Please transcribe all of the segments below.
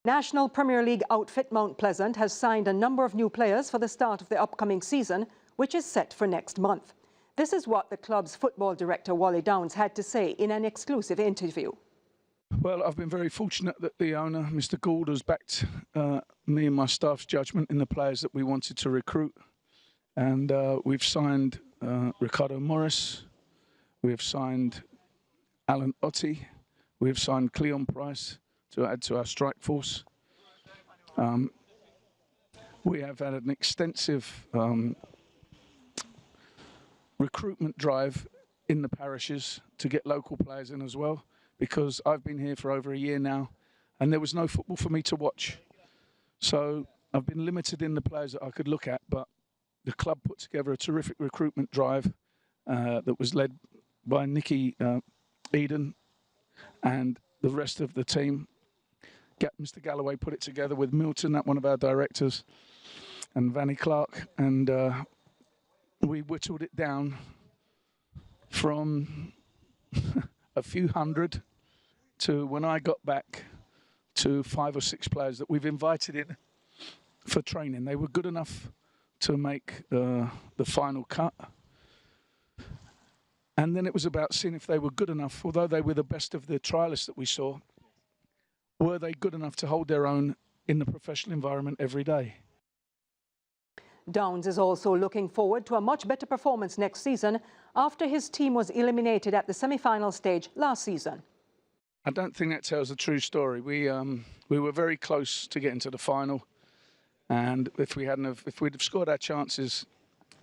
National Premier League outfit Mount Pleasant has signed a number of new players for the start of the upcoming season, which is set for next month. This is what the club's football director, Wally Downs, had to say in an exclusive interview. Well, I've been very fortunate that the owner, Mr. Gould, has backed me and my staff's judgment in the players that we wanted to recruit. And we've signed Ricardo Morris, we've signed Alan Otti, we've signed Cleon Price to add to our strike force. We have had an extensive recruitment drive in the parishes to get local players in as well, because I've been here for over a year now and there was no football for me to watch. So I've been limited in the players that I could look at, but the club put together a terrific recruitment drive that was led by Nicky Eden and the rest of the team. Mr. Galloway put it together with Milton, one of our directors, and Vanny Clark, and we whittled it down from a few hundred to, when I got back, to 5 or 6 players that we've invited in for training. They were good enough to make the final cut. And then it was about seeing if they were good enough, although they were the best of the trialists that we saw, were they good enough to hold their own in the professional environment every day? Downs is also looking forward to a much better performance next season after his team was eliminated at the semi-final stage last season. I don't think that tells the true story. We were very close to getting to the final, and if we'd have scored our chances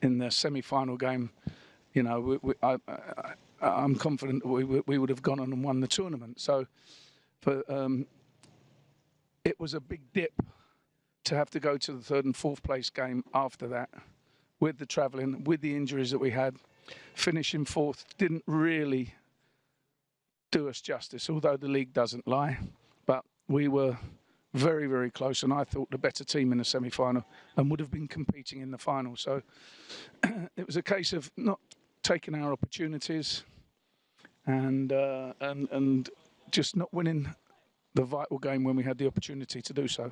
in the semi-final game, you know, I'm confident we would have gone on and won the tournament. So, it was a big dip to have to go to the 3rd and 4th place game after that, with the travelling, with the injuries that we had. Finishing 4th didn't really do us justice, although the league doesn't lie. But we were very, very close, and I thought the better team in the semi-final and would have been competing in the final. So it was a case of not taking our opportunities and just not winning the vital game when we had the opportunity to do so.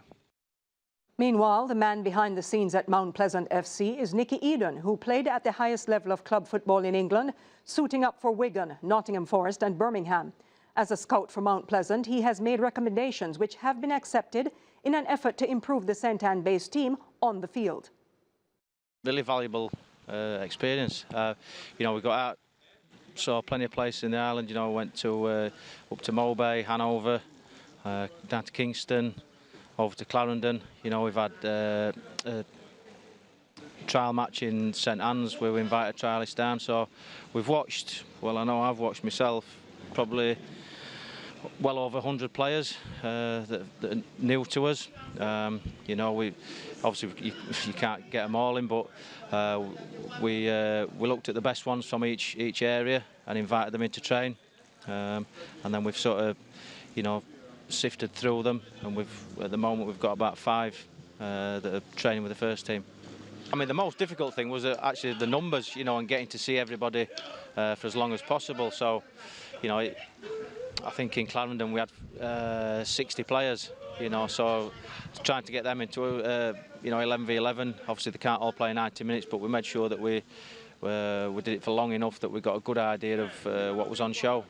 Meanwhile, the man behind the scenes at Mount Pleasant FC is Nicky Eden, who played at the highest level of club football in England, suiting up for Wigan, Nottingham Forest and Birmingham. As a scout for Mount Pleasant, he has made recommendations which have been accepted in an effort to improve the St-Anne-based team on the field. Really valuable experience. You know, we got out, saw plenty of places in the island. You know, went to up to Mowbray, Hanover, down to Kingston, over to Clarendon. You know, we've had a trial match in St Anne's where we invited trialists down. So we've watched, well, I know I've watched myself, probably well over 100 players that are new to us. You know, we obviously you can't get them all in, but we looked at the best ones from each area and invited them in to train, and then we've sort of, you know, sifted through them, and at the moment we've got about 5 that are training with the first team. I mean, the most difficult thing was actually the numbers, you know, and getting to see everybody for as long as possible. So, you know, I think in Clarendon we had 60 players, you know, so trying to get them into you know, 11v11. Obviously they can't all play 90 minutes, but we made sure that we did it for long enough that we got a good idea of what was on show.